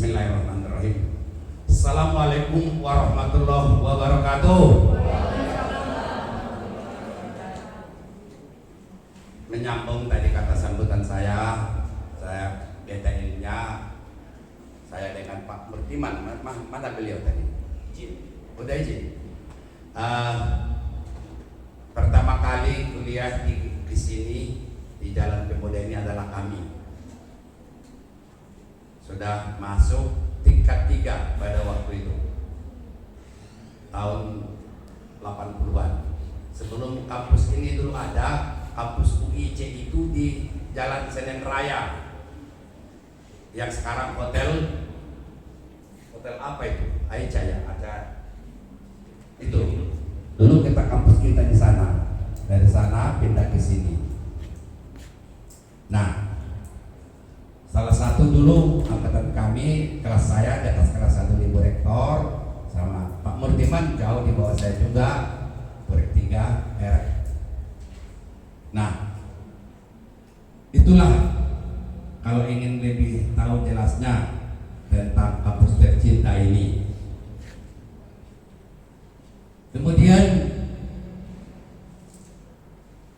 Bismillahirrahmanirrahim. Assalamualaikum warahmatullahi wabarakatuh. Menyambung tadi kata sambutan saya detailnya saya dengan Pak Murtiman. Mana beliau tadi? Udah izin. Pertama kali kuliah di sini di Jalan Pemuda ini adalah kami. Sudah masuk tingkat 3 pada waktu itu tahun 80-an. Sebelum kampus ini dulu ada kampus UIC itu di Jalan Senen Raya yang sekarang hotel apa itu? Aica ya, ada itu. Dulu kita kampus kita di sana. Dari sana pindah ke sini. Nah, salah satu dulu angkatan kami, kelas saya di atas kelas 1 Ibu Rektor, sama Pak Murtiman jauh di bawah saya juga, Burek 3 R. Nah, itulah kalau ingin lebih tahu jelasnya tentang kampus tercinta ini. Kemudian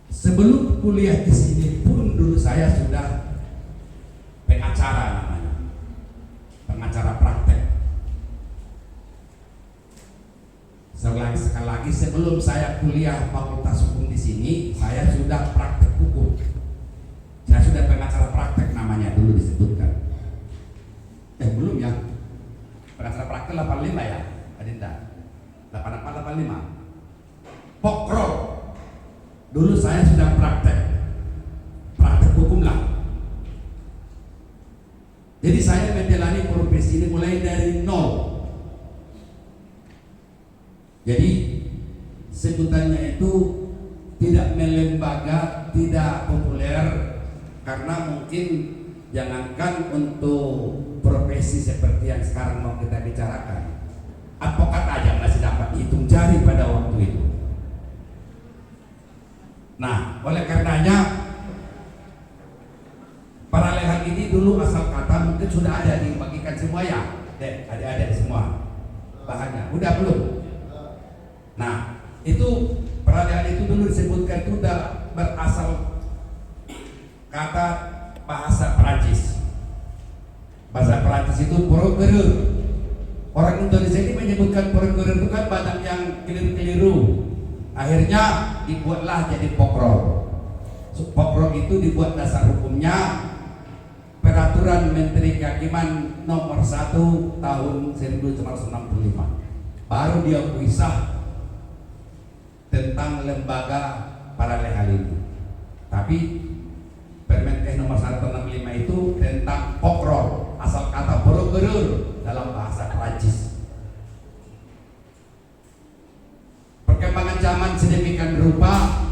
sebelum kuliah di sini pun dulu saya sudah pengacara namanya, pengacara praktek. Sekali lagi sebelum saya kuliah Fakultas Hukum di sini, saya sudah praktek hukum. Saya sudah pengacara praktek namanya dulu disebutkan. Belum ya. Pengacara praktek 85 ya, Adinda. 84 85. Pokrol. Dulu saya sudah praktek hukum lah. Jadi saya menjalani profesi ini mulai dari nol. Jadi sebutannya itu tidak melembaga, tidak populer, karena mungkin jangankan untuk profesi seperti yang sekarang mau kita bicarakan, advokat aja masih dapat hitung jari pada waktu itu. Nah, oleh karenanya paralegal ini dulu asal kata mungkin sudah ada dibagikan semua ya, ada semua bahannya. Udah belum? Nah, itu paralegal itu dulu disebutkan itu udah berasal kata bahasa Perancis. Bahasa Perancis itu procureur. Orang Indonesia ini menyebutkan procureur itu kan banyak yang keliru-keliru. Akhirnya dibuatlah jadi pokrol. Pokrol itu dibuat dasar hukumnya Peraturan Menteri Kehakiman nomor 1 tahun 1965. Baru dia pisah tentang lembaga paralegal ini. Tapi Permenkes nomor 165 itu tentang pokrol, asal kata procureur dalam bahasa Prancis. Perkembangan zaman sedemikian rupa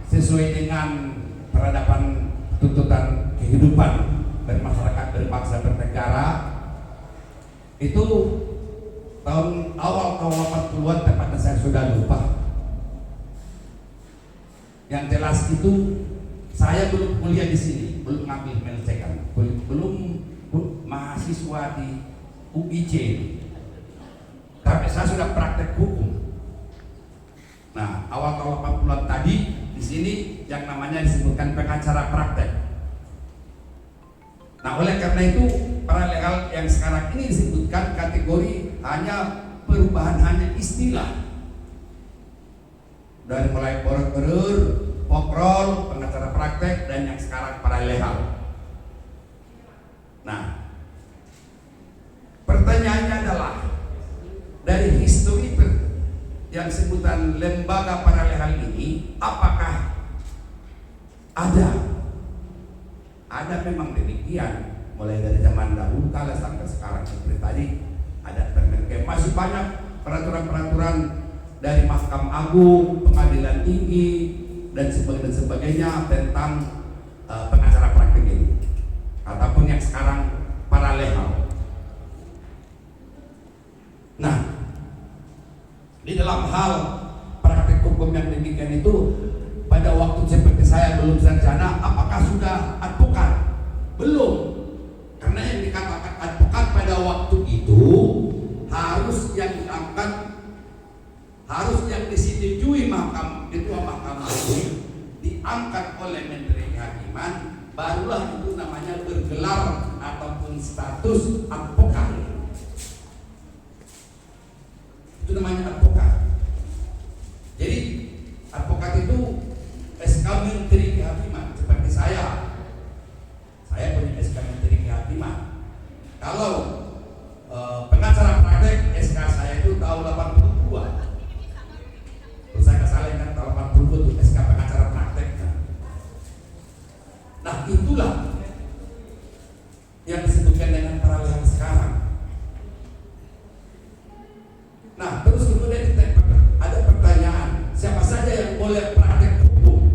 sesuai dengan peradaban tuntutan kehidupan bermasyarakat, berbangsa, bernegara. Itu tahun awal 80-an tepatnya saya sudah lupa. Yang jelas itu saya belum kuliah di sini, belum ngambil melcekan, belum mahasiswa di UIC, tapi saya sudah praktek hukum. Nah, awal tahun 80-an tadi di sini yang namanya disebutkan pengacara praktek. Nah, oleh karena itu paralegal yang sekarang ini disebutkan kategori hanya perubahan hanya istilah. Dari mulai procureur, pokrol, pengacara praktek, dan yang sekarang paralegal. Nah, pertanyaannya adalah dari histori yang sebutan lembaga paralegal ini, apakah ada memang demikian mulai dari zaman dahulu kala sampai sekarang seperti tadi ada Permenkes, masih banyak peraturan-peraturan dari Mahkamah Agung, Pengadilan Tinggi dan sebagainya tentang pengacara praktik ini ataupun yang sekarang paralegal. Nah, di dalam hal praktik hukum yang demikian itu, pada waktu seperti saya belum sarjana, apakah sudah advokat? Belum, karena yang dikatakan advokat pada waktu itu harus yang diangkat, harus yang disetujui ketua mahkamah itu diangkat oleh Menteri Kehakiman, barulah itu namanya bergelar ataupun status advokat. Itu namanya advokat. Jadi advokat itu SK Menteri Kehakiman. Seperti saya punya SK Menteri Kehakiman. Kalau pengacara praktek, SK saya itu tahun 82. Terus saya kesalahan kan tahun 82 itu SK pengacara praktek. Nah itulah yang disebutkan dengan paralel sekarang. Nah terus kemudian ada pertanyaan, siapa saja yang boleh praktek hukum?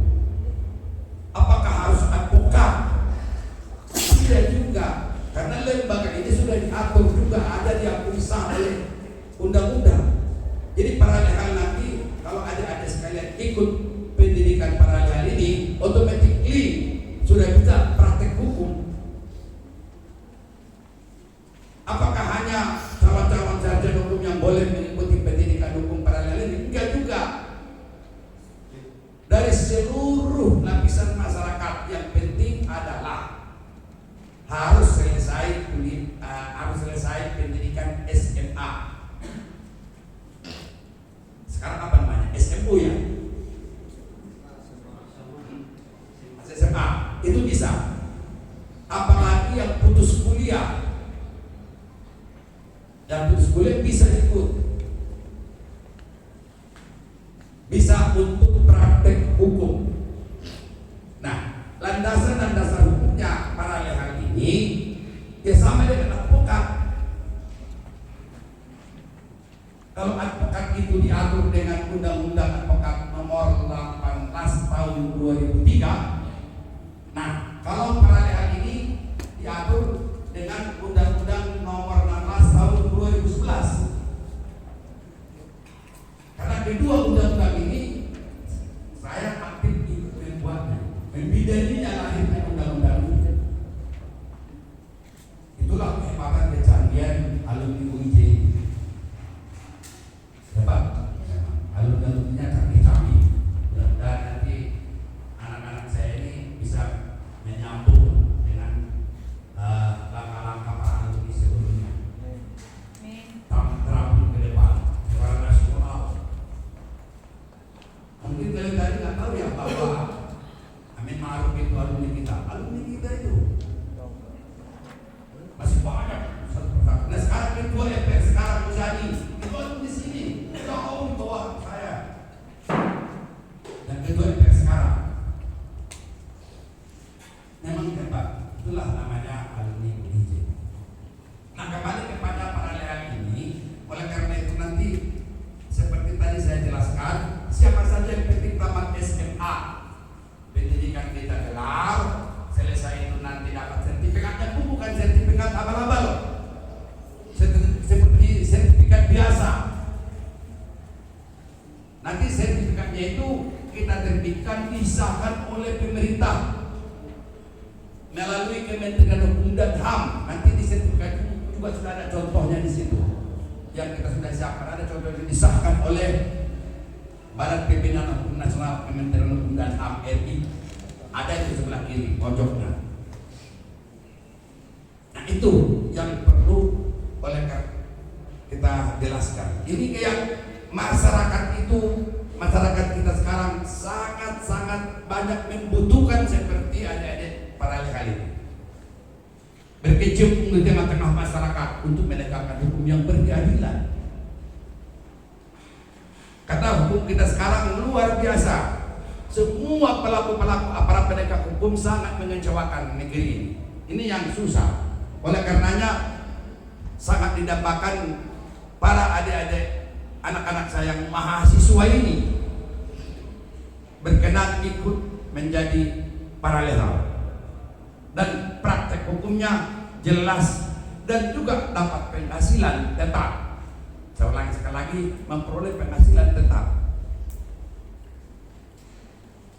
Apakah harus advokat? Tidak juga, karena lembaga ini sudah diatur juga, ada diatur sah oleh undang-undang. Jadi paralel nanti kalau ada sekalian ikut pendidikan paralel ini, automatically sudah bisa praktek hukum. Apakah hanya calon-calon sarjana hukum yang boleh mengikuti pendidikan hukum paralel ini? Enggak juga. Dari seluruh lapisan masyarakat, yang penting adalah harus selesai pendidikan SMA. Sekarang apa namanya? SMU ya? SMA itu bisa. Apalagi yang putus kuliah. Yang putus kuliah bisa ikut. Bisa untuk praktek hukum. Nah, landasan hukumnya paralel hal ini ya sama dengan advokat. Kalau advokat itu diatur dengan Undang-Undang Advokat Nomor 18 Tahun 2003. Nah, kalau paralel hal ini diatur dengan Undang-Undang Nomor 16 Tahun 2011. Karena kedua undang-undang ini saya aktif ikut membuatnya, membidaninya lahirnya undang-undang ini. Itulah kehebatan kecanggihan alumni UIJ. Hebat, alumni-alumninya canggih-canggih. Mudah-mudahan nanti anak-anak saya ini bisa menyambung dengan langkah-langkah para alumni sebelumnya. Terampil ke depan, secara nasional. Mungkin kalian tadi nggak tahu ya bahwa Amin Ma'ruf itu alumni kita itu masih banyak. Nah sekarang ketua FPR sekarang Muzani itu alumni sini, jauh di bawah saya. Dan ketua FPR sekarang memang hebat. Itulah namanya alumni UIJ. Nah kembali kepada paralel ini, oleh karena itu nanti seperti tadi saya jelaskan, siapa saja yang penting tamat SMA, pendidikan kita gelar, selesai itu nanti dapat sertifikatnya pun bukan sertifikat abal-abal, seperti sertifikat biasa. Nanti sertifikatnya itu kita terbitkan, disahkan oleh pemerintah melalui Kementerian Hukum dan HAM. Nanti di sertifikat itu juga sudah ada contohnya di situ. Yang kita sudah siapkan ada contohnya disahkan oleh Badan Pembinaan Hukum Nasional Kementerian Hukum dan HAM RI. Ada di sebelah kiri pojoknya. Nah itu yang perlu oleh kita jelaskan. Ini kayak masyarakat kita sekarang sangat-sangat banyak membutuhkan seperti adik-adik paralel kali ini. Berkecimpung di tengah-tengah masyarakat untuk menegakkan hukum yang berkeadilan. Kata hukum kita sekarang luar biasa. Semua pelaku-pelaku aparat penegak hukum sangat mengecewakan negeri ini. Ini yang susah. Oleh karenanya sangat didambakan para adik-adik, anak-anak saya yang mahasiswa ini berkenan ikut menjadi paralel dan praktek hukumnya jelas dan juga dapat penghasilan tetap. Saya ulangi sekali lagi, memperoleh penghasilan tetap.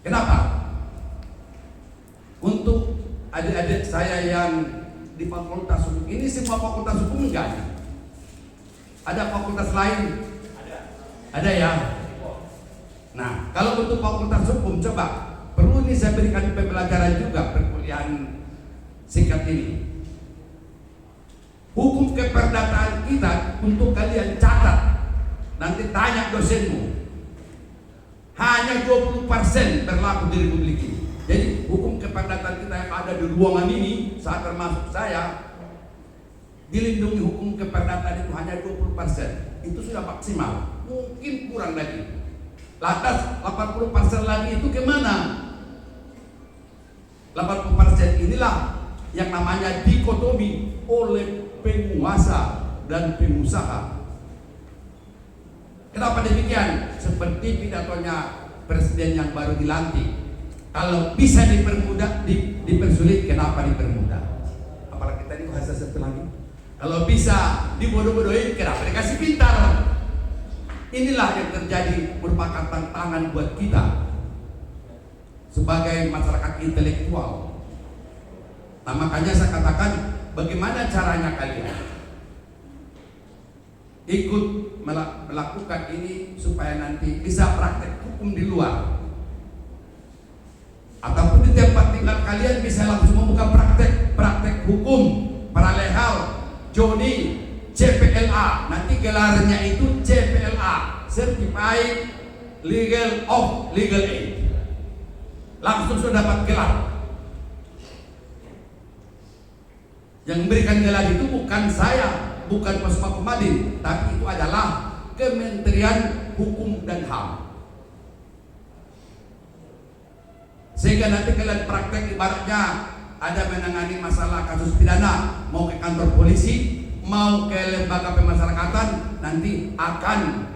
Kenapa? Untuk adik-adik saya yang di fakultas hukum. Ini semua fakultas hukum enggak? Ada fakultas lain? Ada ya? Nah, kalau untuk fakultas hukum, coba perlu ini saya berikan pembelajaran juga perkuliahan singkat ini. Hukum keperdataan kita untuk kalian catat, nanti tanya dosenmu, hanya 20% berlaku di Republik ini. Jadi hukum keperdataan kita yang ada di ruangan ini, saat termasuk saya, dilindungi hukum keperdataan itu hanya 20%. Itu sudah maksimal, mungkin kurang lagi. Lantas 80% lagi itu kemana? 80% inilah yang namanya dikotomi oleh penguasa dan pengusaha. Kenapa demikian? Seperti pidatonya presiden yang baru dilantik. Kalau bisa dipermudah, dipersulit, kenapa dipermudah? Apalagi tadi kok hasil satu lagi. Kalau bisa dibodoh-bodohin, kenapa dikasih pintar? Inilah yang terjadi, merupakan tantangan buat kita sebagai masyarakat intelektual. Nah, makanya saya katakan, bagaimana caranya kalian ikut melakukan ini supaya nanti bisa praktek hukum di luar, ataupun di tempat tinggal kalian bisa langsung membuka praktek hukum paralel, Joni, CPLA. Nanti gelarnya itu CPLA, Certified Legal of Legal Aid. Langsung sudah dapat gelar. Yang memberikan gelar itu bukan saya, bukan Posma Komadin, tapi itu adalah Kementerian Hukum dan HAM. Sehingga nanti kalian praktek ibaratnya ada menangani masalah kasus pidana, mau ke kantor polisi, mau ke lembaga pemasyarakatan, nanti akan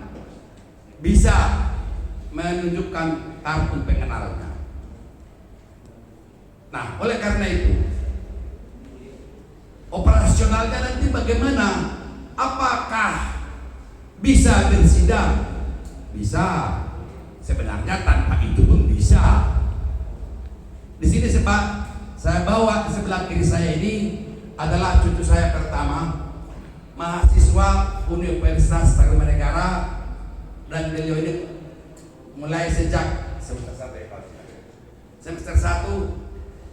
bisa menunjukkan kartu pengenalnya. Nah, oleh karena itu, operasionalnya nanti bagaimana? Apakah bisa bersidang? Bisa. Sebenarnya tanpa itu pun bisa. Di sini saya bawa di sebelah kiri saya ini adalah cucu saya pertama, mahasiswa Universitas Tarumanegara, dan beliau ini mulai sejak semester 1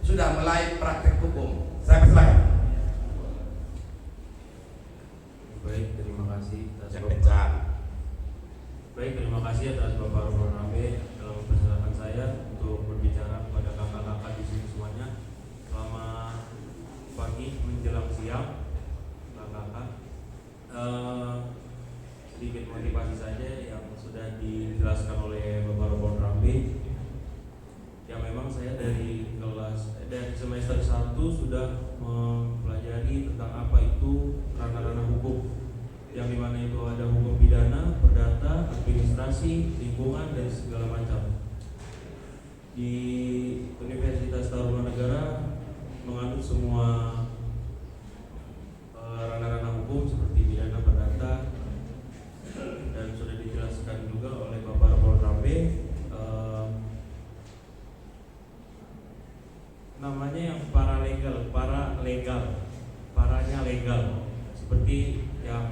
sudah mulai praktek hukum. Saya persilakan. Baik, terima kasih atas Bapak. Baik, terima kasih atas Bapak Rombongan Rambe telah mempersilahkan saya untuk berbicara kepada kakak-kakak di sini semuanya. Selamat pagi menjelang siang, kakak-kakak. Sedikit motivasi saja yang sudah dijelaskan oleh Bapak Rombongan Rambe. Yang memang saya dari semester 1 sudah mempelajari tentang apa itu ranah-ranah hukum, yang dimana itu ada hukum pidana, perdata, administrasi, lingkungan, dan segala macam. Di Universitas Tarumanegara menganut semua ranah-ranah hukum seperti pidana, perdata, dan sudah dijelaskan juga oleh Bapak Rombongan Rambe. Namanya yang paranya legal, seperti yang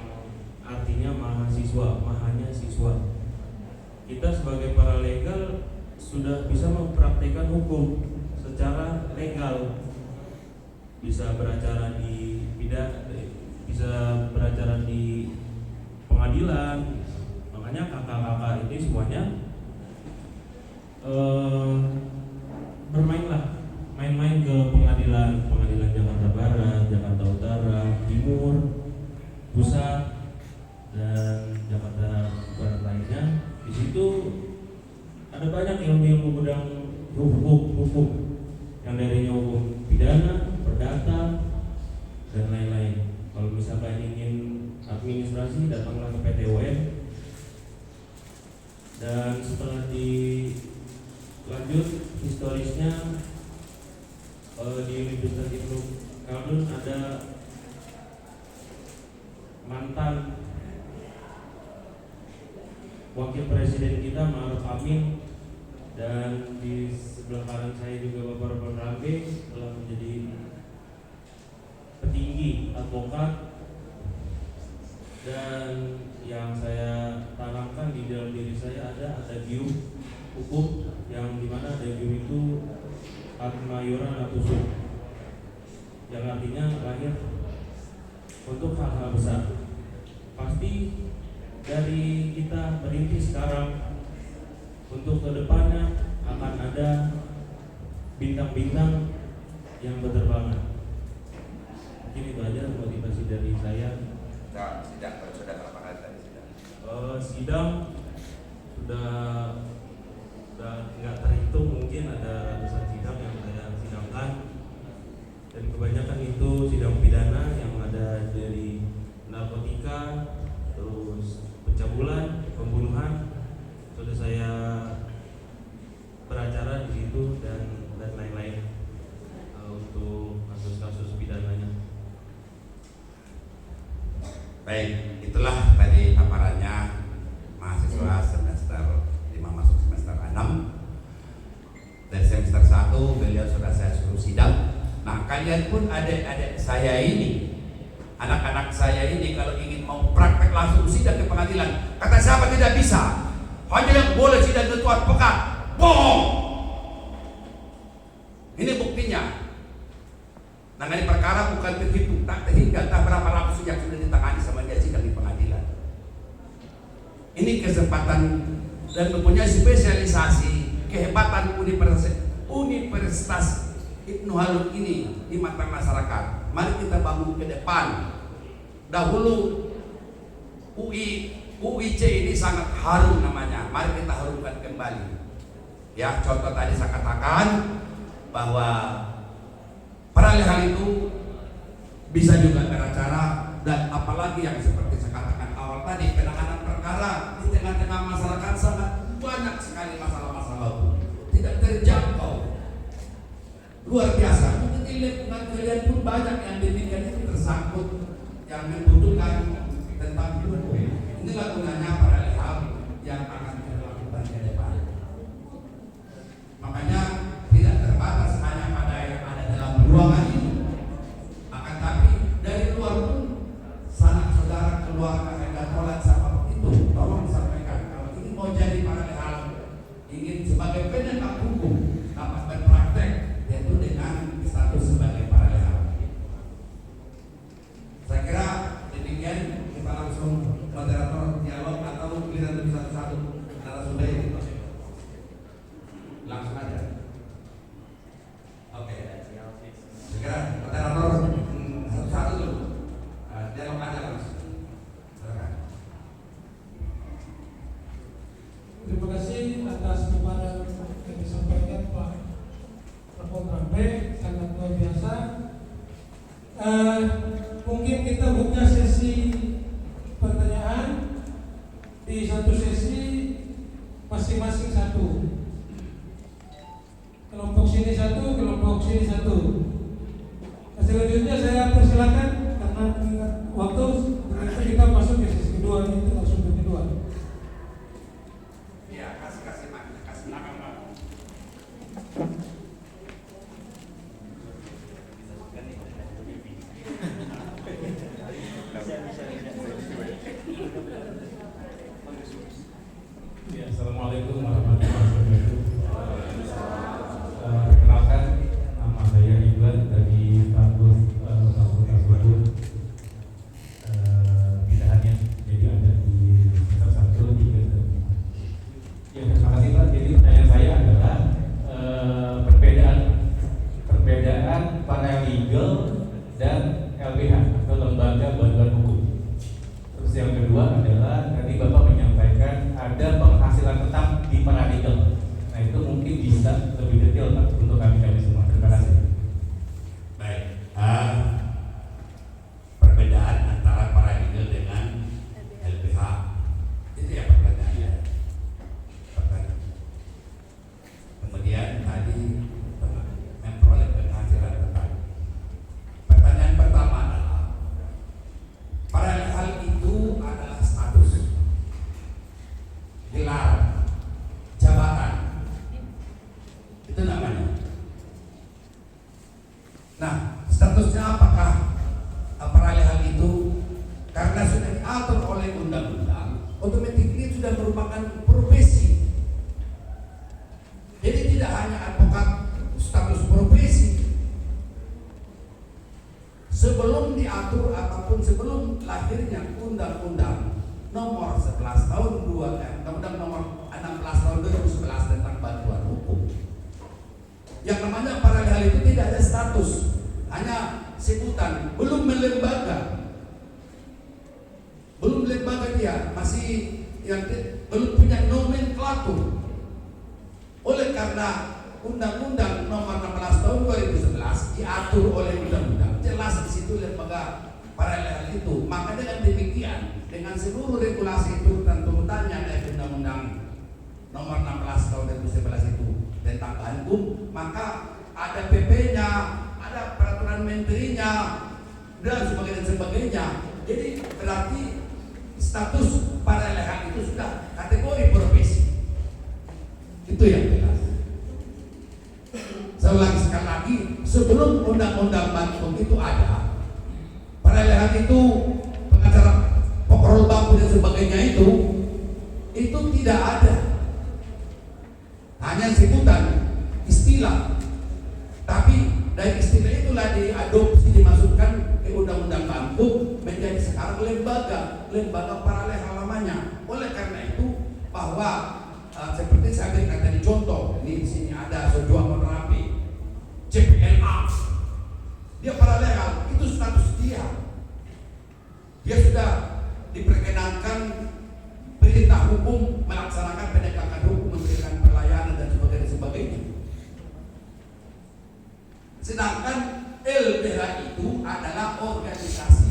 artinya mahasiswa, mahanya siswa. Kita sebagai paralegal sudah bisa mempraktikkan hukum secara legal, bisa beracara di bisa beracara di pengadilan. Makanya kakak-kakak ini semuanya main-main ke pengadilan Jakarta Barat, Jakarta Utara, Timur, Pusat, dan Jakarta Barat lainnya. Di situ ada banyak ilmu-ilmu bidang hukum yang darinya hukum pidana, perdata, dan lain-lain. Kalau misalkan ingin administrasi, datanglah ke PT UN. Dan setelah dilanjut historisnya, di Universitas Ibnu Khaldun ada mantan wakil presiden kita Ma'ruf Amin, dan di sebelah kanan saya juga Bapak Rombongan Rambe telah menjadi advokat, dan yang saya tanamkan di dalam diri saya ada adagium hukum, yang dimana adagium itu ad maioran natusum, yang artinya lahir untuk hal-hal besar. Pasti dari kita merintis sekarang, untuk kedepannya akan ada bintang-bintang yang berterbangan. Mungkin itu aja motivasi dari saya. Sidang sudah berapa kali tadi sidang? Sidang sudah nggak terhitung, mungkin ada ratusan sidang yang saya sidangkan, dan kebanyakan itu sidang pidana yang ada dari narkotika, terus pencabulan, pembunuhan. Sudah saya beracara di situ dan lain-lain untuk kasus-kasus pidananya. Baik, itulah tadi paparannya mahasiswa semester 5 masuk semester 6. Dari semester 1 beliau sudah saya suruh sidang. Nah, kalian pun adik-adik saya ini, anak-anak saya ini kalau ingin mau praktek langsung sidang ke pengadilan, kata siapa tidak bisa? Hanya yang boleh sidang itu advokat. Bohong. Ini buktinya. Nangani perkara bukan terhitung, tak terhingga, tak berapa ratus yang sudah ditangani sama dia sidang di pengadilan. Ini kesempatan dan mempunyai spesialisasi, kehebatan Universitas Ibnu Haldun ini di mata masyarakat. Mari kita bangun ke depan. Dahulu UIC ini sangat harum namanya. Mari kita harumkan kembali. Ya, contoh tadi saya katakan bahwa peralihan itu bisa juga beracara, dan apalagi yang seperti saya katakan awal tadi, penanganan perkara di tengah-tengah masyarakat sangat banyak sekali masalah-masalah hukum tidak terjangkau, luar biasa. Mungkin di lingkungan kalian pun banyak yang demikian itu tersangkut, yang membutuhkan tentang hukum. Inilah gunanya peralihan yang akan kita lakukan ke depan. Makanya tidak terbatas hanya pada yang ada dalam ruangan ini, akan tapi dari luar pun sanak saudara, keluarga, dan tolak sama itu tolong sampaikan kalau ini mau jadi paralel, ingin sebagai penegak hukum dapat berpraktek, yaitu dengan status sebagai paralel. Saya kira demikian, kita langsung moderator dialog atau giliran lebih satu-satu narasumber ini. Langsung aja. Oke. Segera moderator satu-satu dulu. Dialog aja langsung. Silakan. Terima kasih atas paparan yang disampaikan Pak Rapor Rambe, sangat luar biasa. Mungkin kita buka sesi pertanyaan, di satu sesi masing-masing satu. Kelompok sini satu, kelompok sini satu. Selanjutnya saya persilakan karena waktu kita masuk ke sesi kedua, itu langsung ke kedua. Ya, kasih nakal. Ya, assalamualaikum warahmatullahi wabarakatuh. Perkenalkan, nama saya Iwan dari Fakultas Hukum. Pindahannya jadi ada di semester 1 3 dan 5. Ya, terima kasih Pak. Jadi pertanyaan saya adalah perbedaan paralegal dan LBH atau lembaga bantuan hukum. Terus yang kedua adalah tadi Bapak menyampaikan ada penghasilan tetap di paralegal. Nah, itu mungkin bisa lebih detail Pak untuk kami semua. Terima kasih. Baik. Perbedaan antara paralegal dengan LBH itu ya pertanyaannya. Kemudian tadi memperoleh penghasilan tetap. Pertanyaan pertama adalah paralegal itu adalah status. walaupun sebelum lahirnya Undang-Undang nomor 11 tahun Undang-Undang nomor 16 tahun 2011 tentang bantuan hukum, yang namanya paralel itu tidak ada status, hanya sebutan, belum melembaga dia, masih yang belum punya nomenklatur. Oleh karena Undang-Undang nomor 16 tahun 2011 diatur oleh undang-undang, jelas di situ lembaga paralel itu. Maka dengan demikian, dengan seluruh regulasi itu tuntutannya dari Undang-Undang nomor 16 tahun 2011 itu tentang hukum, maka ada PP-nya, ada peraturan menterinya dan sebagainya. Jadi berarti status paralel itu sudah kategori profesi. Itu yang jelas. Saya ulangi sekali lagi, sebelum undang-undang bantuan itu ada, paralel itu pengacara pokrol bambu dan sebagainya itu tidak ada. Hanya sebutan, istilah. Tapi dari istilah itulah diadopsi, dimasukkan ke undang-undang bantu menjadi sekarang lembaga paralel namanya. Oleh karena itu bahwa seperti saya berikan tadi contoh, ini di sini ada Sojuang Rapi, CPLA, dia paralel, itu status dia sudah diperkenankan perintah hukum, melaksanakan penegakan hukum, memberikan pelayanan dan sebagainya. Sedangkan LBH itu adalah organisasi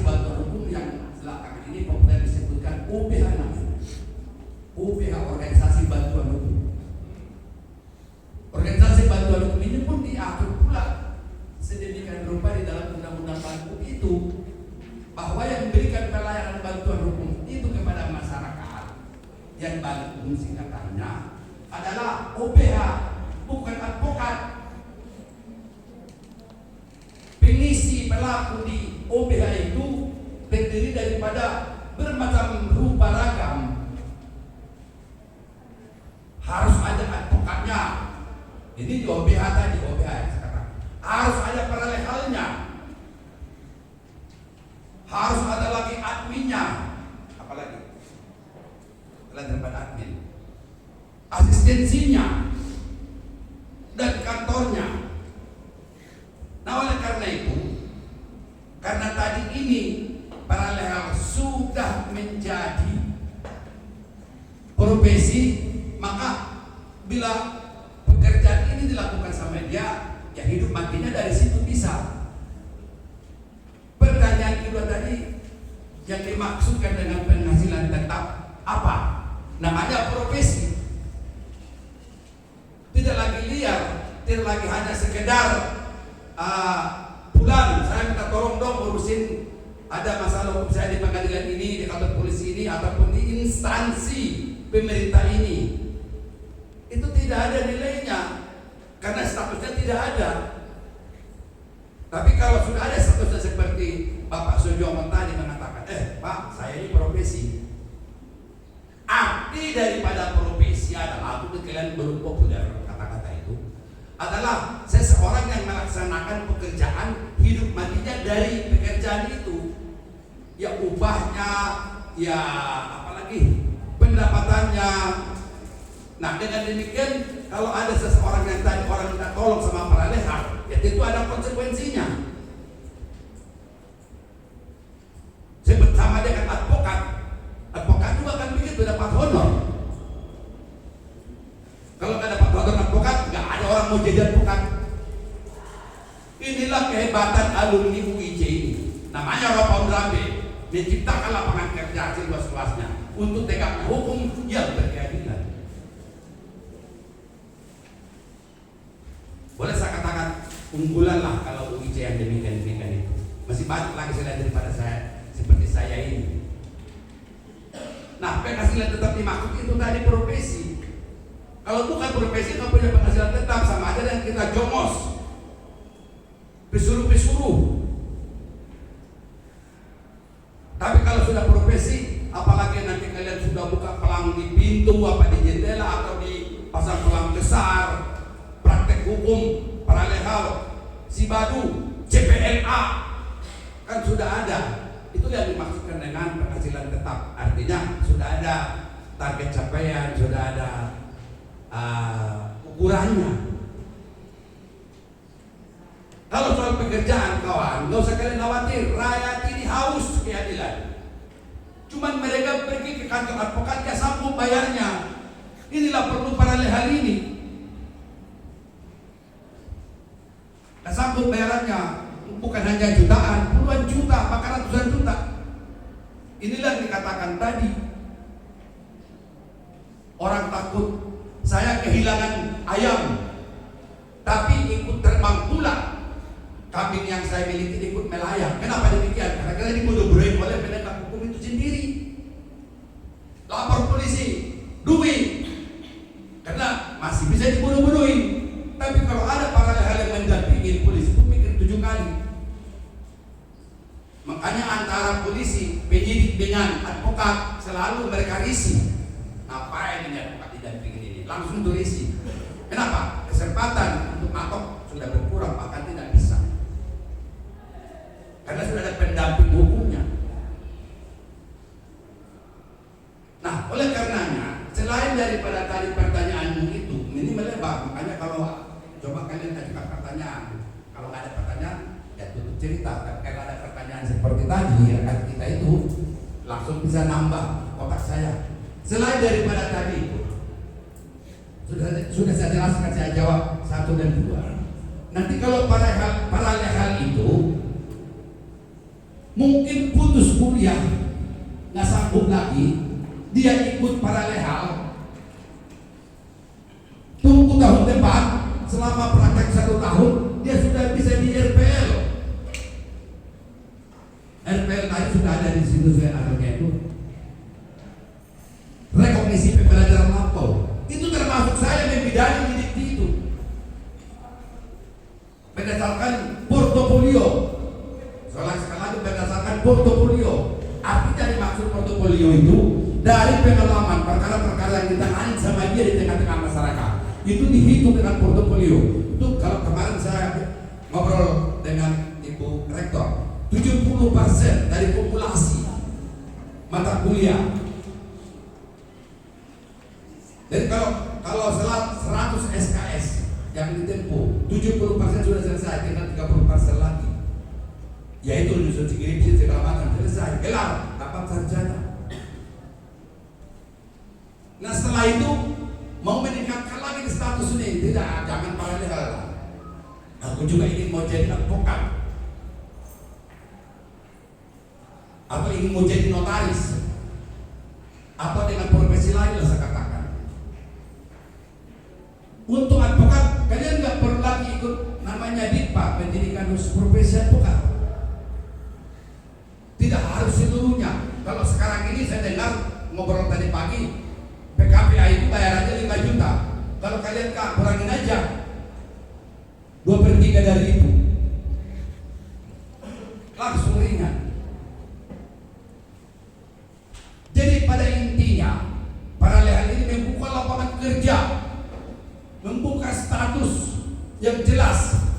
bantuan hukum yang belakangan ini populer disebutkan UBH namanya. UBH, organisasi bantuan hukum. Organisasi bantuan hukum ini pun diatur pula sedemikian rupa di dalam undang-undang bantuan itu, bahwa yang memberikan pelayanan bantuan hukum itu kepada masyarakat yang bantu singkatannya adalah OBH, bukan advokat. Pengisi pelaku di OBH itu terdiri daripada bermacam rupa ragam. Harus ada advokatnya. Ini di OBH tadi, OBH sekarang. Harus ada paralelnya. Harus ada lagi adminnya. Apalagi? Selain daripada admin, asistensinya dan kantornya. Nah, oleh karena itu, karena tadi ini paralel sudah menjadi profesi, maka bila pekerjaan ini dilakukan sama dia, ya hidup matinya dari situ bisa. Pertanyaan kedua tadi, yang dimaksudkan dengan penghasilan tetap apa? Namanya profesi. Tidak lagi liar, tidak lagi hanya sekedar bulan saya minta tolong dong urusin ada masalah hukum saya di pengadilan ini, di kantor polisi ini, ataupun di instansi pemerintah ini. Itu tidak ada nilainya karena statusnya tidak ada. Tapi kalau sudah ada statusnya seperti Bapak Sujomo tadi mengatakan, Pak, saya ini profesi. Arti daripada profesi adalah, aku kalian belum populer kata-kata itu, adalah seseorang yang melaksanakan pekerjaan hidup matinya dari pekerjaan itu. Ya upahnya, ya apalagi pendapatannya. Nah, dengan demikian kalau ada seseorang yang tadi orang minta tolong sama para leha, ya tentu ada konsekuensinya. Sama dengan advokat juga kan begitu, dapat honor. Kalau nggak dapat honor advokat, nggak ada orang mau jadi advokat. Inilah kehebatan alumni UIJ ini. Namanya Bapak Rambe, menciptakan lapangan kerja seluas-luasnya untuk tegak hukum yang berkeadilan. Boleh saya katakan unggulan lah kalau UIJ yang demikian itu. Masih banyak lagi selain daripada saya seperti saya ini. Nah, penghasilan tetap dimaksud itu tadi profesi. Kalau bukan profesi, nggak punya penghasilan tetap, sama aja dengan kita jomos, pesuruh. Tapi kalau sudah profesi, apalagi nanti kalian sudah buka pelang di pintu, apa di jendela atau di pasang pelang besar, praktek hukum, paralel, Sibadu, CPLA, PA kan sudah ada. Itu yang dimaksudkan dengan penghasilan tetap. Artinya sudah ada target capaian, sudah ada ukurannya. Kalau soal pekerjaan kawan, nggak usah kalian khawatir. Rakyat ini haus keadilan. Cuman mereka pergi ke kantor advokat gak sanggup bayarnya. Inilah perlu paralel hal ini. Gak sanggup bayarannya. Bukan hanya jutaan, puluhan juta, bahkan ratusan juta. Inilah yang dikatakan tadi. Orang takut saya kehilangan ayam, tapi ikut terbang pula. Kambing yang saya miliki ikut melayang. Kenapa demikian? Karena dibodoh-bodohin oleh penegak hukum itu sendiri. Lapor polisi, duit, karena masih bisa dibodoh-bodohin. Tapi kalau ada paralel hal yang mendampingi polisi, itu pikir 7 kali. Makanya antara polisi, penyidik dengan advokat selalu mereka risih. Ngapain ini advokat didampingin ini? Langsung tuh risih. Kenapa? Kesempatan untuk matok sudah berkurang, bahkan tidak bisa. Karena sudah ada pendamping hukumnya. Nah, oleh karenanya, selain daripada tadi pertanyaanmu itu, ini melebar. Makanya kalau coba kalian ajukan pertanyaan, kalau nggak ada pertanyaan, ya tutup cerita. Tapi kalau ada pertanyaan seperti tadi, rekan kita itu langsung bisa nambah otak saya. Selain daripada tadi itu, sudah saya jelaskan, saya jawab 1 dan 2. Nanti kalau paralel hal itu, mungkin putus kuliah, nggak sanggup lagi, dia ikut paralel, tunggu tahun depan, selama praktek 1 tahun, dia sudah bisa di RPL. RPL tadi sudah ada di situ, saya adanya itu rekognisi pembelajaran lampau. Itu termasuk saya membidani di itu berdasarkan portofolio. Soalnya sekali lagi berdasarkan portofolio. Artinya dimaksud portofolio itu dari pengalaman perkara-perkara yang ditangani sama dia di tengah-tengah masyarakat. Itu dihitung dengan portofolio. Itu kalau kemarin saya ngobrol dengan Ibu Rektor, 70% dari populasi mata kuliah. Dan kalau 100 SKS yang ditempuh, 70% sudah selesai, tinggal 30% lagi. Yaitu nyusun skripsi segala macam selesai, gelar, dapat sarjana. Nah setelah itu mau meningkatkan lagi status ini, tidak, jangan paralel. Aku juga ingin mau jadi advokat, atau ingin mau jadi notaris, atau dengan profesi lain lah saya katakan. Untuk advokat, kalian nggak perlu lagi ikut namanya DIPA, pendidikan khusus profesi advokat. Tidak harus seluruhnya. Kalau sekarang ini saya dengar ngobrol tadi pagi, PKPA itu bayarannya 5 juta. Kalau kalian kurangin aja 2/3 dari itu, langsung ringan. Jadi pada intinya, paralel ini membuka lapangan kerja, membuka status yang jelas,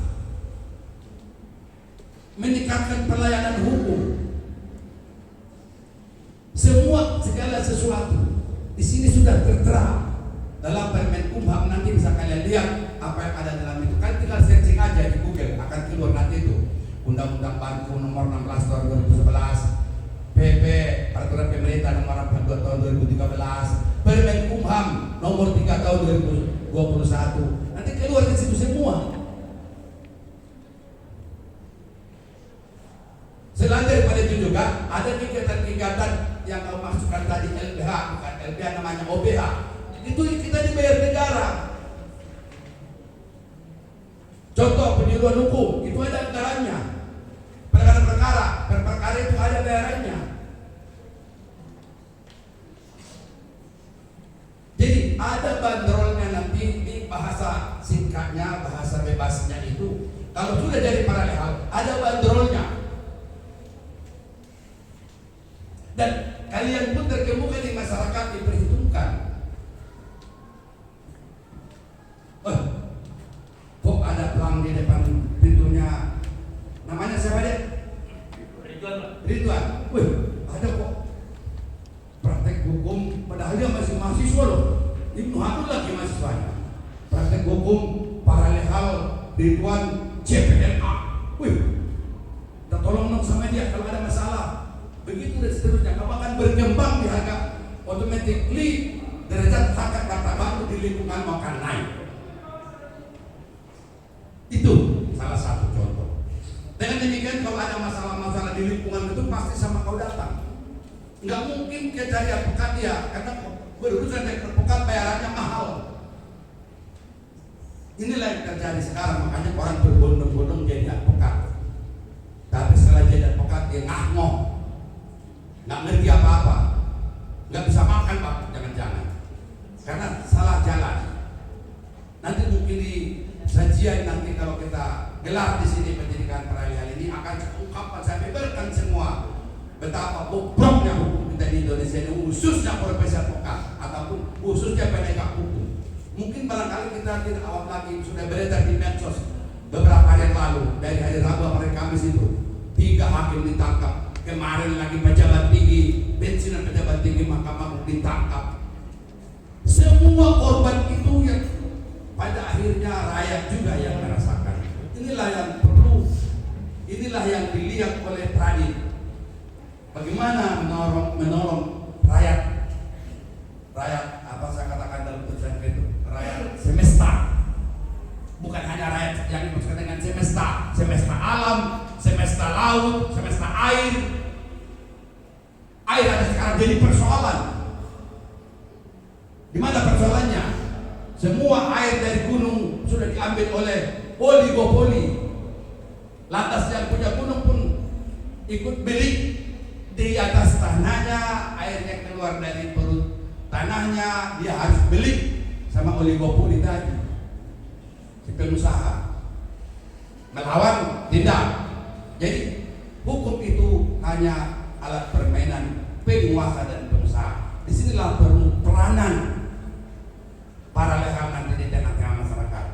meningkatkan pelayanan hukum. Segala sesuatu di sini sudah tertera dalam Permen Kumham. Nanti bisa kalian lihat apa yang ada dalam itu. Kan tinggal searching aja di Google, akan keluar nanti itu Undang-Undang Baku Nomor 16 Tahun 2011, PP Peraturan Pemerintah Nomor 42 Tahun 2013, Permen Kumham Nomor 3 Tahun 2021. Nanti keluar di situ semua. Selain daripada itu juga ada kegiatan-kegiatan yang kau masukkan tadi, LBH, bukan LBH, namanya OBH. Itu kita dibayar negara. Contoh penyuluhan hukum, itu ada anggarannya. Perkara itu ada bayarannya. Jadi ada bandrolnya nanti di bahasa singkatnya, bahasa bebasnya itu. Kalau sudah jadi paralel, ada bandrolnya. Dan kalian pun terkemuka di masyarakat diperhitungkan. Kok ada pelang di depan pintunya? Namanya siapa Ridwan, wih ada kok praktek hukum, padahal dia masih mahasiswa loh. Ibnu Hamdul lagi mahasiswanya. Praktek hukum paralel Ridwan CPNA. Wih, kita tolong dong sama dia kalau ada masalah. Begitu dan seterusnya. Kamu akan berkembang di harga, automatically derajat harkat martabat di lingkungan akan naik. Itu salah satu contoh. Dengan demikian kalau ada masalah-masalah di lingkungan itu pasti sama kau datang. Nggak mungkin kita cari advokat dia, karena berurusan dengan advokat bayarannya mahal. Inilah yang terjadi sekarang, makanya orang berbondong-bondong jadi advokat. Tapi setelah jadi advokat dia ngah-ngoh, nggak ngerti apa-apa, nggak bisa makan Pak, jangan-jangan, karena salah jalan. Nanti mungkin di sajian nanti kalau kita gelar di sini pendidikan paralel ini akan ungkapan saya beberkan semua betapa bobroknya hukum kita di Indonesia ini, khususnya profesi advokat ataupun khususnya penegak hukum. Mungkin barangkali kita tidak awam lagi, sudah beredar di medsos beberapa hari yang lalu, dari hari Rabu sampai Kamis itu 3 hakim ditangkap. Kemarin lagi pejabat tinggi, pensiunan pejabat tinggi Mahkamah Agung ditangkap. Semua korban itu yang pada akhirnya rakyat juga yang merasakan. Inilah yang perlu, inilah yang dilihat oleh Pradip. Bagaimana menolong rakyat, apa saya katakan dalam tulisan itu, rakyat semesta, bukan hanya rakyat yang dimaksudkan dengan semesta alam, semesta laut, semesta air. Air ada sekarang jadi persoalan. Di mana persoalannya? Semua air dari gunung sudah diambil oleh oligopoli. Lantas yang punya gunung pun ikut beli. Di atas tanahnya, airnya keluar dari perut tanahnya, dia harus beli sama oligopoli tadi. Si pengusaha melawan tindak. Jadi hukum itu hanya alat permainan penguasa dan pengusaha. Disinilah perlu peranan paralel nanti di tengah-tengah masyarakat.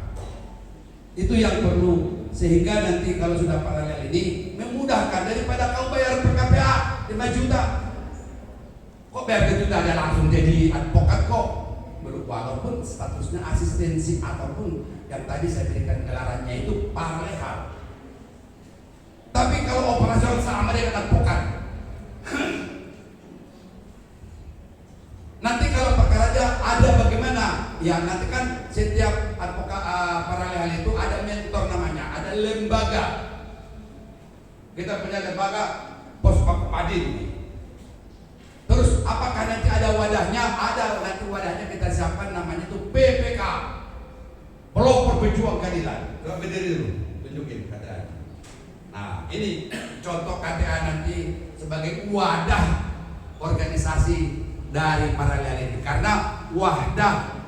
Itu yang perlu, sehingga nanti kalau sudah paralel ini memudahkan daripada kau bayar per KPA 5 juta. Kok bayar 5 juta dia langsung jadi advokat kok? Walaupun statusnya asistensi ataupun yang tadi saya berikan gelarannya itu paralel. Tapi kalau operasional sama dengan advokat. Nanti kalau perkaranya ada bagaimana? Ya nanti kan setiap advokat paralel itu ada mentor namanya, ada lembaga. Kita punya lembaga pos Pakupadin. Terus apakah nanti ada wadahnya? Ada, nanti wadahnya kita siapkan namanya itu PPK, Pelopor Pejuang Keadilan. Coba berdiri dulu, tunjukin KTA. Nah ini contoh KTA nanti sebagai wadah organisasi dari paralel ini, karena wadah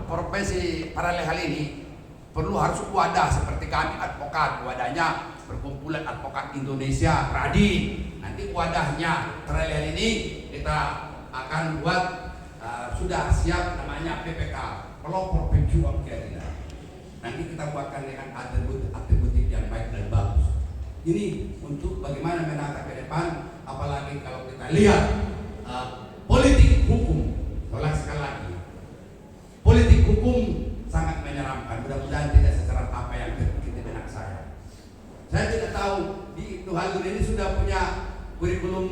profesi paralel ini perlu harus wadah seperti kami advokat, wadahnya Perkumpulan Advokat Indonesia Pradi. Nanti wadahnya paralel ini kita akan buat sudah siap namanya PPK, Pelopor Pejuang Keadilan. Nanti kita buatkan dengan atribut yang baik dan bagus. Ini untuk bagaimana menatap ke depan, apalagi kalau kita lihat politik hukum. Sekali lagi, politik hukum sangat menyeramkan. Mudah-mudahan tidak secerah apa yang terjadi di benak saya. Saya tidak tahu di Ibnu Haldun ini sudah punya kurikulum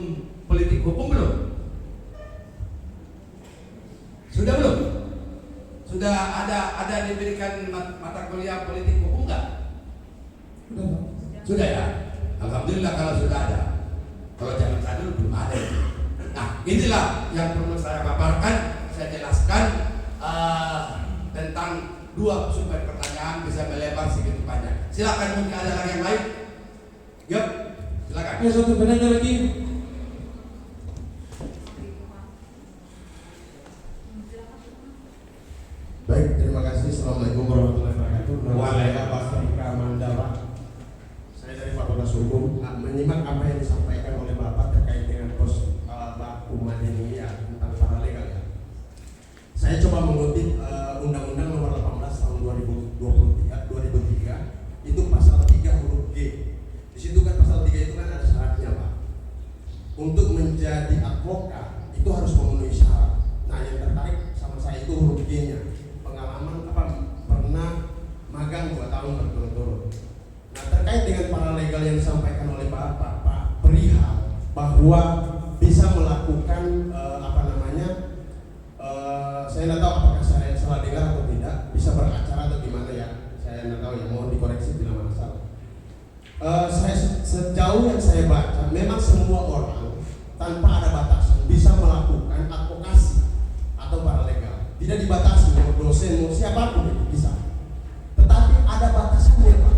politik hukum belum? Sudah belum? Sudah ada diberikan mata kuliah politik hukum enggak? Sudah ya? Alhamdulillah kalau sudah ada. Kalau zaman saya dulu belum ada. Nah inilah yang perlu saya paparkan, saya jelaskan tentang dua sumber pertanyaan, bisa melebar segitu banyak. Silakan, mungkin ada lagi yang lain. Yuk, silakan. Ya, satu penanya lagi. Baik, terima kasih. Assalamualaikum warahmatullahi wabarakatuh. Waalaikumsalam. Pak Rika Mandala. Saya dari Fakultas Hukum. Menyimak apa yang disampaikan oleh Bapak terkait dengan pos baku madeni ya tentang paralegal ya. Saya coba mengutip Undang-Undang Nomor 18 Tahun 2003 itu pasal 3 huruf G. Di situ kan pasal 3 itu kan ada syaratnya Pak. Untuk menjadi advokat itu harus memenuhi syarat. Nah yang tertarik sama saya itu huruf G-nya, pengalaman pernah magang 2 tahun berturut-turut. Nah terkait dengan paralegal yang disampaikan oleh Bapak perihal bahwa bisa melakukan saya tidak tahu apakah saya salah dengar atau tidak, bisa beracara atau gimana ya, saya tidak tahu ya, mohon dikoreksi bila mana salah. Sejauh yang saya baca, memang semua orang tanpa ada batasan bisa melakukan advokasi atau paralegal, tidak dibatasi mau dosen mau siapapun itu bisa. Tetapi ada batasannya Pak.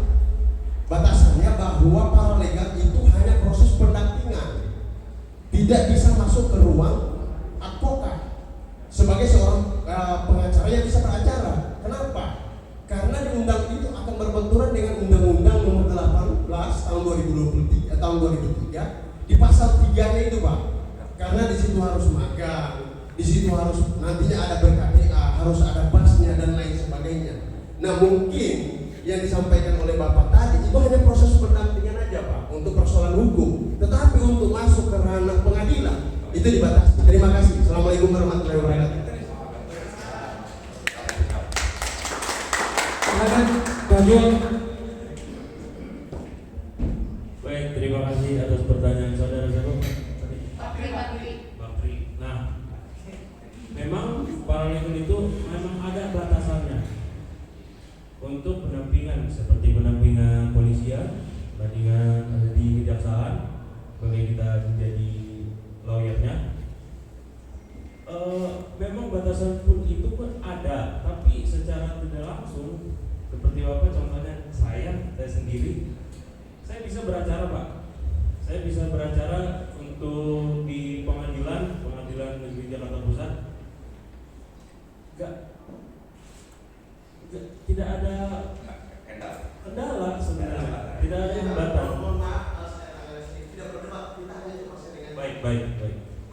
Batasannya bahwa paralegal itu hanya proses pendampingan, tidak bisa masuk ke ruang advokat. Sebagai seorang pengacara yang bisa beracara. Kenapa? Karena di undang itu akan berbenturan dengan Undang-Undang Nomor 18 tahun 2003 di pasal 3-nya itu Pak. Karena di situ harus magang, di situ harus nantinya ada berKTA, harus ada pasnya dan lain sebagainya. Nah mungkin yang disampaikan oleh Bapak tadi itu hanya proses pendampingan aja Pak untuk persoalan hukum. Tetapi untuk masuk ke ranah pengadilan itu dibatasi. Terima kasih. Assalamualaikum warahmatullahi wabarakatuh. Silakan Pak Juan. Baik, terima kasih atas pertanyaan saudara siapa? Bakri. Nah, memang paralegal itu memang ada batasannya untuk pendampingan seperti pendampingan polisian, pendampingan ada di kejaksaan, bagi kita menjadi lawyernya. Memang batasan pun itu pun ada, tapi secara tidak langsung seperti apa contohnya saya sendiri, saya bisa beracara Pak. Saya bisa beracara untuk di pengadilan negeri Jakarta Pusat. Tidak ada kendala sebenarnya, tidak ada hambatan. Tidak berdebat, kita hanya cuma dengan Baik.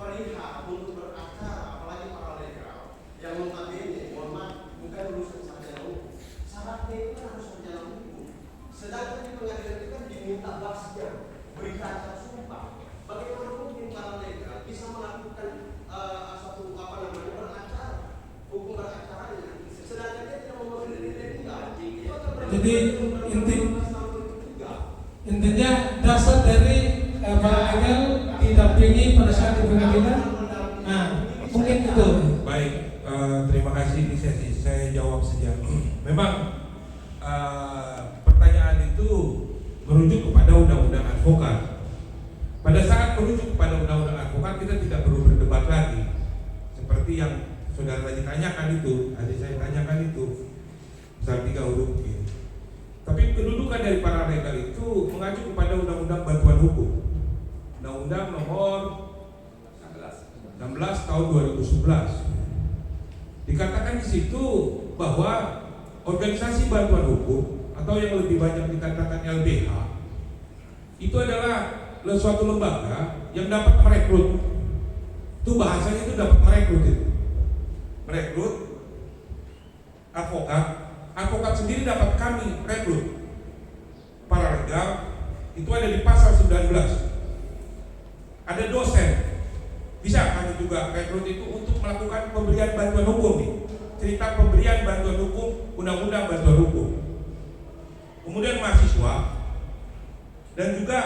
perihal untuk beracara, apalagi paralegal yang notabene, mohon maaf, bukan lulusan sarjana hukum. Syaratnya itu kan harus sarjana hukum. Sedangkan di pengadilan itu kan diminta bahasnya, berita acara sumpah. Bagaimana mungkin paralegal bisa melakukan beracara, hukum beracaranya, sedangkan dia tidak memenuhi nilai. Jadi intinya dasar dari paralegal didampingi pada saat di pengadilan. Nah, mungkin itu. Baik, terima kasih di sesi saya jawab saja. Memang pertanyaan itu merujuk kepada undang-undang advokat. Pada saat merujuk kepada undang-undang advokat kita tidak perlu berdebat lagi. Seperti yang saudara tadi tanyakan itu, adik saya tanyakan itu, pasal 3 huruf G. Tapi kedudukan dari paralegal itu mengacu kepada undang-undang bantuan hukum. Undang-undang nomor 16 tahun 2011. Dikatakan di situ bahwa organisasi bantuan hukum atau yang lebih banyak dikatakan LBH itu adalah suatu lembaga yang dapat merekrut. Itu bahasanya itu dapat merekrut itu. Merekrut advokat sendiri dapat kami rekrut. Paralegal itu ada di pasal 19. Ada dosen, bisa kami juga rekrut itu untuk melakukan pemberian bantuan hukum nih. Cerita pemberian bantuan hukum, undang-undang bantuan hukum. Kemudian mahasiswa dan juga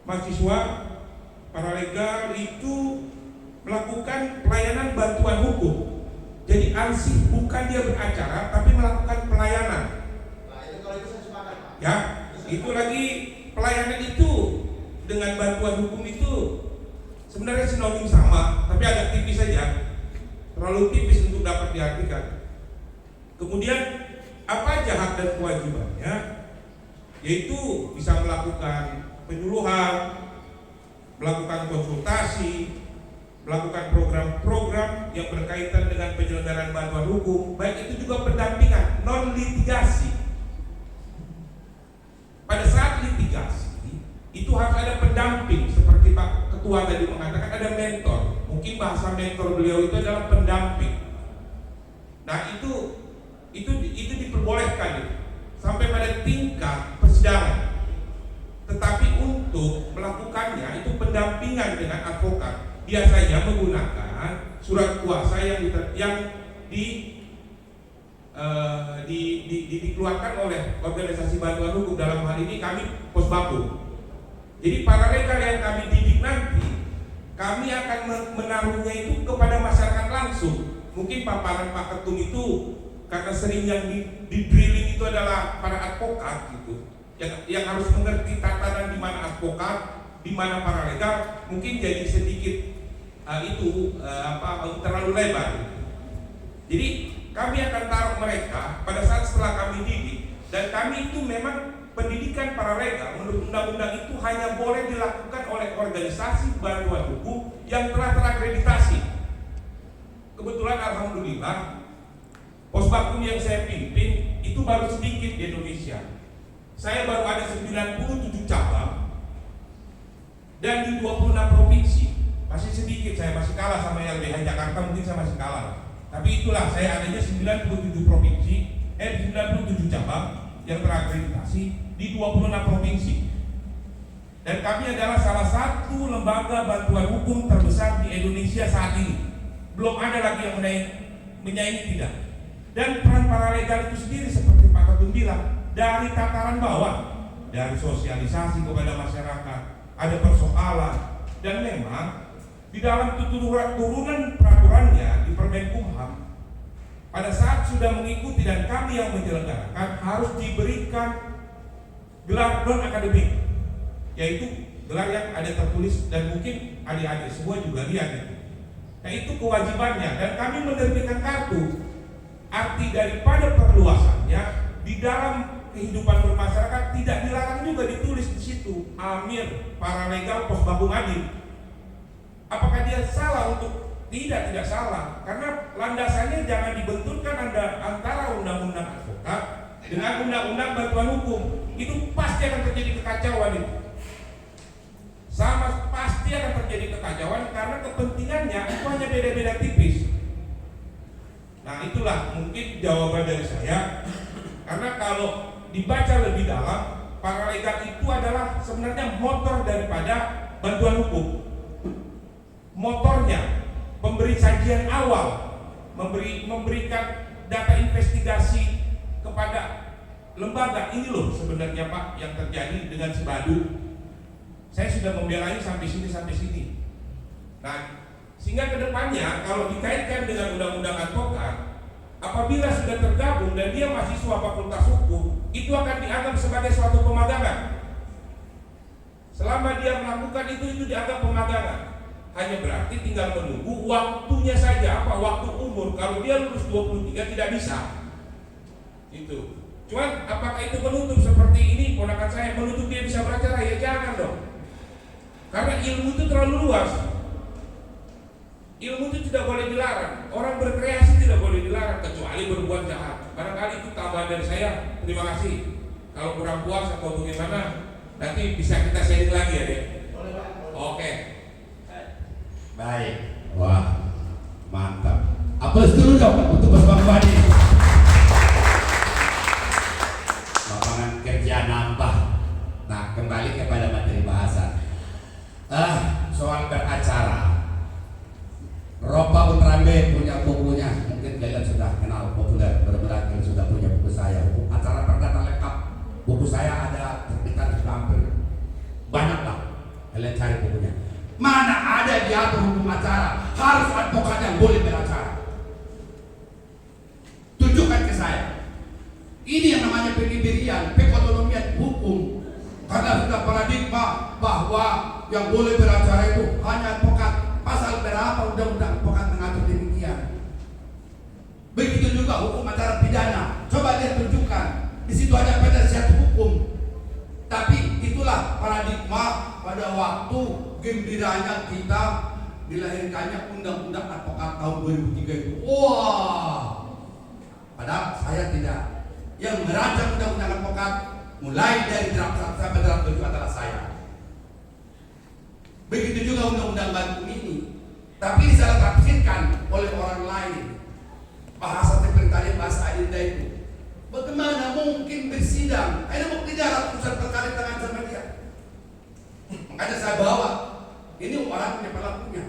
mahasiswa paralegal itu melakukan pelayanan bantuan hukum. Jadi ansih bukan dia beracara tapi melakukan pelayanan. Nah, itu kalau itu saya sepakat Pak. Ya, itu lagi pelayanan itu dengan bantuan hukum itu sebenarnya sinonim sama, tapi agak tipis saja, terlalu tipis untuk dapat diartikan. Kemudian apa aja hak dan kewajibannya? Yaitu bisa melakukan penyuluhan, melakukan konsultasi, melakukan program-program yang berkaitan dengan penyelenggaraan bantuan hukum, baik itu juga pendampingan, non litigasi. Pada saat litigasi itu harus ada pendamping, seperti Pak Ketua tadi mengatakan ada mentor. Mungkin bahasa mentor beliau itu adalah pendamping. Nah itu diperbolehkan itu sampai pada tingkat persidangan. biasanya menggunakan surat kuasa yang dikeluarkan oleh organisasi bantuan hukum, dalam hal ini kami Posbaku. Jadi paralegal yang kami didik nanti, kami akan menaruhnya itu kepada masyarakat langsung. Mungkin paparan Pak Ketum itu karena sering yang di drilling itu adalah para advokat gitu, yang harus mengerti tatanan di mana advokat, di mana paralegal, mungkin jadi sedikit terlalu lebar. Jadi kami akan taruh mereka pada saat setelah kami didik, dan kami itu memang pendidikan paralegal menurut undang-undang itu hanya boleh dilakukan oleh organisasi bantuan hukum yang telah terakreditasi. Kebetulan alhamdulillah Posbakum yang saya pimpin itu baru sedikit di Indonesia. Saya baru ada 97 cabang dan di 26 provinsi. Masih sedikit, saya masih kalah sama LBH Jakarta, mungkin saya masih kalah. Tapi itulah, saya adanya 97 provinsi, 97 cabang yang terakreditasi di 26 provinsi. Dan kami adalah salah satu lembaga bantuan hukum terbesar di Indonesia saat ini. Belum ada lagi yang menyaingi, tidak. Dan peran paralegal itu sendiri seperti Pak Ketum bilang, dari tataran bawah, dari sosialisasi kepada masyarakat, ada persoalan, dan memang di dalam turunan peraturannya di Permenkumham, pada saat sudah mengikuti dan kami yang menyelenggarakan harus diberikan gelar non akademik, yaitu gelar yang ada tertulis dan mungkin adik-adik semua juga lihat itu. Nah itu kewajibannya, dan kami menerbitkan kartu. Arti daripada perluasannya di dalam kehidupan bermasyarakat tidak dilarang juga ditulis di situ Amir Paralegal Posbakum Adil. Apakah dia salah untuk tidak salah, karena landasannya jangan dibenturkan antara undang-undang advokat dengan undang-undang bantuan hukum. Itu pasti akan terjadi kekacauan itu. Pasti akan terjadi kekacauan karena kepentingannya itu hanya beda-beda tipis. Nah itulah mungkin jawaban dari saya. Karena kalau dibaca lebih dalam, paralegal itu adalah sebenarnya motor daripada bantuan hukum. Motornya pemberi sajian awal, memberikan data investigasi kepada lembaga. Ini loh sebenarnya Pak yang terjadi dengan Sebadu. Saya sudah membelanya sampai sini. Nah, sehingga kedepannya kalau dikaitkan dengan undang-undang advokat, apabila sudah tergabung dan dia mahasiswa fakultas hukum, itu akan dianggap sebagai suatu pemagangan. Selama dia melakukan itu dianggap pemagangan. Hanya berarti tinggal menunggu waktunya saja, waktu umur. Kalau dia lulus 23 tidak bisa. Itu. Cuman apakah itu menutup seperti ini ponakan saya, menutup dia bisa beracara? Ya jangan dong. Karena ilmu itu terlalu luas. Ilmu itu tidak boleh dilarang. Orang berkreasi tidak boleh dilarang kecuali berbuat jahat. Barangkali itu tambahan dari saya. Terima kasih. Kalau kurang puas atau bagaimana, nanti bisa kita sharing lagi ya deh. Oke. Baik. Wah, mantap. Aplaus dulu dong untuk Posbakum Adil. Lapangan kerja nambah. Nah, kembali kepada materi bahasan. Soal beracara. Ropa Unrambe punya bukunya, mungkin kalian sudah kenal, populer, benar-benar kalian sudah punya buku saya. Buku acara perdata lengkap. Buku saya ada terbitan sudah hampir banyak lah. Kalian cari bukunya. Mana ada diatur hukum acara harus advokat yang boleh beracara? Tunjukkan ke saya. Ini yang namanya pendirian, pekonomian hukum. Karena sudah paradigma bahwa yang boleh beracara itu hanya advokat. Pasal berapa undang-undang advokat mengatur demikian? Begitu juga hukum acara pidana. Coba lihat tunjukkan. Di situ ada penasihat hukum. Tapi itulah paradigma pada waktu gembiranya kita dilahirkannya undang-undang advokat tahun 2003 itu. Wah. Padahal saya tidak. Yang merancang undang-undang advokat mulai dari draft 1 sampai draft 7 adalah saya. Begitu juga undang-undang bantu ini, tapi disalah tafsirkan oleh orang lain. Bahasa seperti tadi bahasa adinda itu. Bagaimana mungkin bersidang? Ada bukti darah ratusan terkait tangan sama dia. Makanya saya bawa. Ini orang punya pelakunya.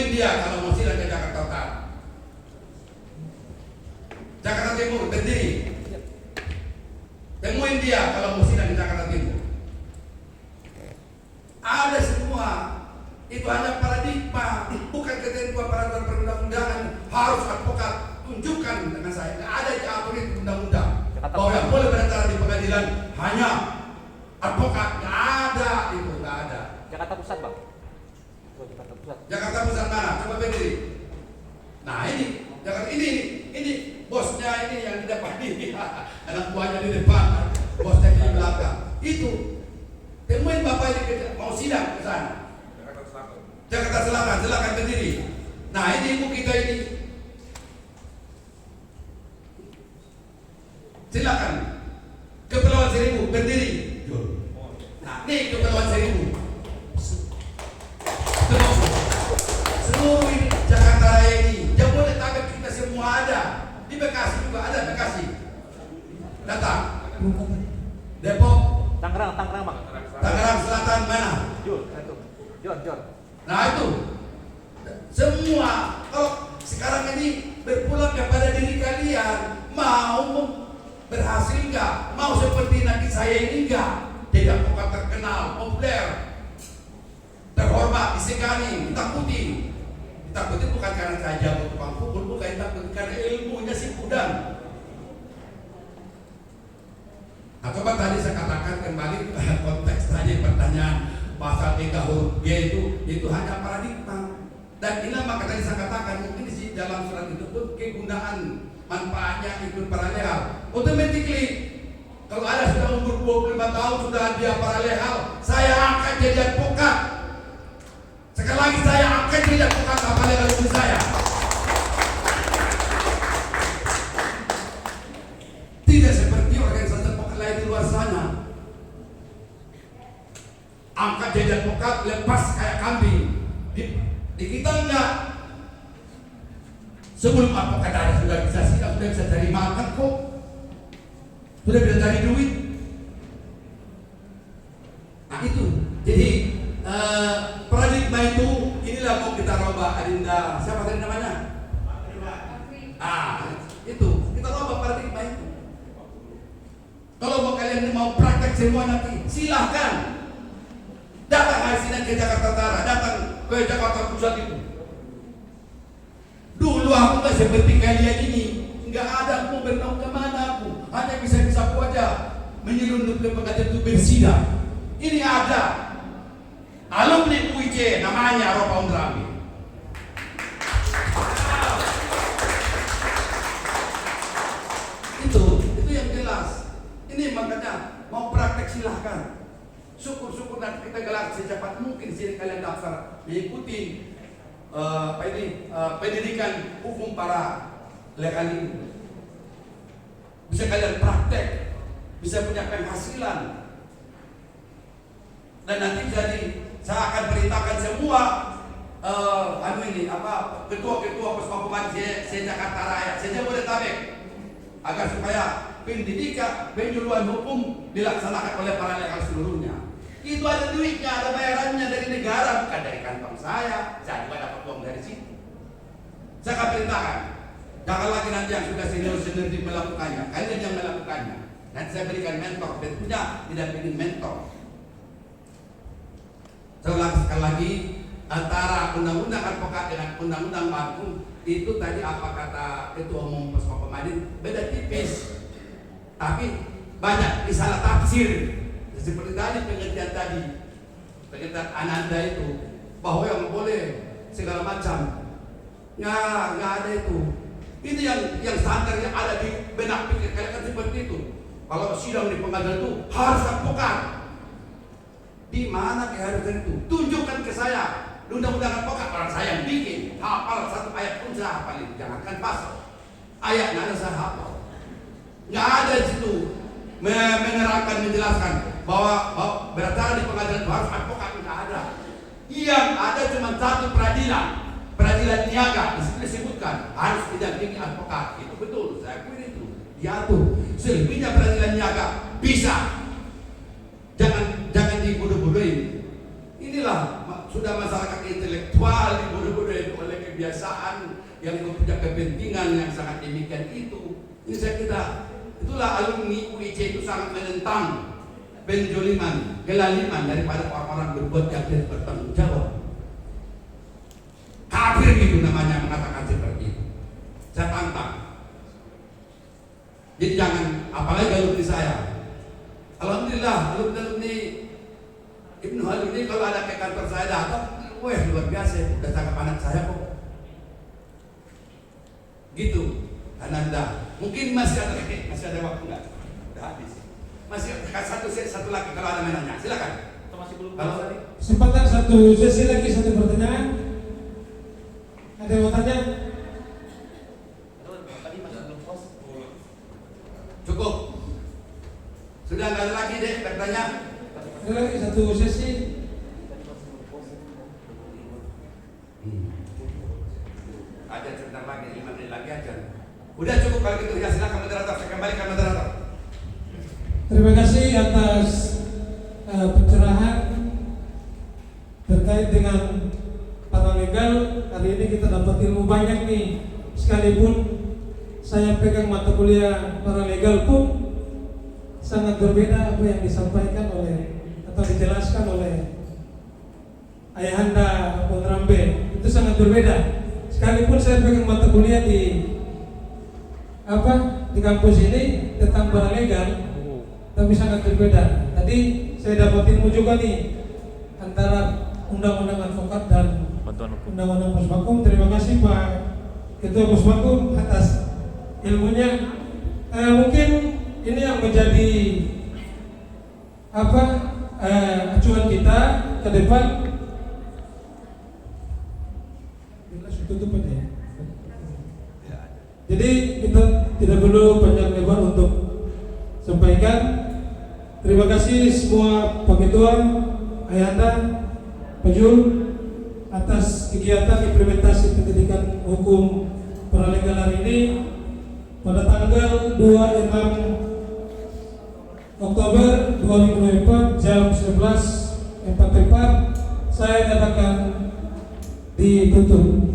Temuin dia kalau mau sidang ke Jakarta Utara. Jakarta Timur berdiri. Temuin dia kalau mau sidang di Jakarta Timur. Ada semua. Itu hanya paradigma, bukan ketentuan peraturan perundang-undangan. Harus advokat tunjukkan dengan saya. Nggak ada diatur itu undang-undang bahwa yang boleh berbicara di pengadilan hanya advokat. Nggak ada itu, nggak ada. Jakarta Pusat, Bang. Jakarta Pusat. Jakarta Pusat mana? Coba berdiri. Nah ini Jakarta ini bosnya ini yang di depan ini, anak buahnya di depan, bosnya di belakang. Itu temuin bapak ini mau sidang ke sana. Jakarta Selatan, silakan berdiri. Nah ini ibu kita ini, silakan. Kepulauan Seribu berdiri. Nah ini Kepulauan Seribu. Seluruh Jakarta Raya ini, Jabodetabek kita semua ada. Di Bekasi juga ada, Bekasi. Datang. Depok. Tangerang, Bang. Tangerang Selatan mana? Jor. Nah itu. Semua. Kalau sekarang ini berpulang kepada diri kalian, mau berhasil enggak? Mau seperti Nabi saya ini enggak? Jadi advokat terkenal, populer, terhormat, disegani, ditakuti. Ditakuti bukan karena saya jago tukang pukul, bukan, ditakuti karena ilmunya si Udang. Nah coba tadi saya katakan kembali konteks tadi pertanyaan pasal 3 huruf G itu hanya paradigma. Dan inilah maka tadi saya katakan mungkin di dalam surat itu pun kegunaan manfaatnya ikut paralel. Automatically kalau ada sudah umur 25 tahun sudah dia paralel, saya akan jadi advokat. Sekali lagi saya akan jadi advokat apalagi kalau itu saya. Tidak seperti organisasi advokat lain di luar sana. Angkat jadi advokat lepas kayak kambing. Di kita enggak. Sebelum advokat ada sudah bisa sidang, sudah bisa cari makan kok. Sudah bisa cari duit. Nah itu. Jadi paradigma itu inilah mau kita robah. Adinda, siapa tadi namanya? Itu kita robah paradigma itu. Kalau mau kalian mau praktek semua nanti silahkan datang hari Senin ke Jakarta Utara, datang ke Jakarta Pusat itu. Dulu aku nggak seperti kalian ini, nggak ada aku bertemu kemana aku, hanya bisa aku aja menyelundup ke pengadilan itu bersidang. Ini ada alumni UIJ namanya Ropa Undrami. Itu yang jelas. Ini makanya mau praktek silahkan. Syukur-syukur nanti kita gelar secepat mungkin sini kalian daftar mengikuti pendidikan hukum para legal ini. Bisa kalian praktek, bisa punya penghasilan. Dan nanti jadi saya akan perintahkan semua ketua-ketua pos hukuman se-Jakarta Raya, se-Jabodetabek agar supaya pendidikan penyuluhan hukum dilaksanakan oleh para legal seluruhnya. Itu ada duitnya, ada bayarannya dari negara, bukan dari kantong saya juga dapat uang dari situ. Saya akan perintahkan, jangan lagi nanti yang sudah senior-senior melakukannya, kalian yang melakukannya. Nanti saya berikan mentor, tentunya tidak pilih mentor. Saya ulang sekali lagi, antara undang-undang advokat dengan undang-undang baku itu tadi apa kata Ketua Umum Posko Pemadin, beda tipis. Tapi banyak disalah tafsir. Seperti tadi pengertian Ananda itu bahwa yang boleh segala macam, nggak ada itu. Ini yang standar yang ada di benak pikir kalian kan seperti itu. Kalau sidang di pengadilan itu harus advokat. Di mana keharusan itu? Tunjukkan ke saya. Undang-undang advokat orang saya yang bikin. Hafal satu ayat pun saya hafal itu. Jangankan pasal. Ayatnya ada saya hafal. Nggak ada di situ menerangkan, menjelaskan bahwa berbicara di pengadilan harus advokat, nggak ada. Yang ada cuma satu peradilan niaga. Di situ disebutkan harus didampingi advokat. Itu betul, saya akui itu. Diatur. Selebihnya peradilan niaga bisa. Jangan dibodoh-bodohin. Inilah sudah masyarakat intelektual dibodoh-bodohin oleh kebiasaan yang punya kepentingan yang sangat demikian itu. Ini saya kira itulah alumni UIC itu sangat menentang penjoliman, kelaliman daripada orang-orang berbuat yang tidak bertanggung jawab. Kafir itu namanya mengatakan seperti itu. Saya tantang. Jadi jangan, apalagi alumni saya. Alhamdulillah alumni Ibnu Haldun ini kalau ada ke kantor saya datang, wah luar biasa, udah cakap anak saya kok. Gitu, Ananda. Mungkin masih ada waktu nggak? Udah habis. Masih satu lagi kalau ada menanya, silakan. Masih belum Kalau Kesempatan satu sesi lagi, satu pertanyaan. Ada yang mau tanya? Tadi masih belum pos. cukup. Sudah nggak ada lagi deh bertanya. Ada lagi satu sesi. Aja sebentar lagi, 5 menit lagi aja. Udah cukup kalau gitu, ya silakan moderator, saya kembalikan moderator. Terima kasih atas pencerahan terkait dengan paralegal. Hari ini kita dapat ilmu banyak nih. Sekalipun saya pegang mata kuliah paralegal pun sangat berbeda apa yang disampaikan oleh atau dijelaskan oleh Ayahanda Bon Rambe. Itu sangat berbeda. Sekalipun saya pegang mata kuliah di kampus ini tentang paralegal, tapi sangat berbeda. Tadi saya dapat ilmu juga nih antara undang-undang advokat dan undang-undang Puspakum. Terima kasih Pak Ketua Puspakum atas ilmunya. Mungkin ini yang menjadi acuan kita ke depan. Tutup aja ya. Jadi kita tidak perlu panjang lebar untuk sampaikan. Terima kasih semua Pak Ketua, Ayahanda, Pak Jul atas kegiatan implementasi pendidikan hukum paralegal hari ini pada tanggal 26 Oktober 2024 jam 11.44 saya katakan ditutup.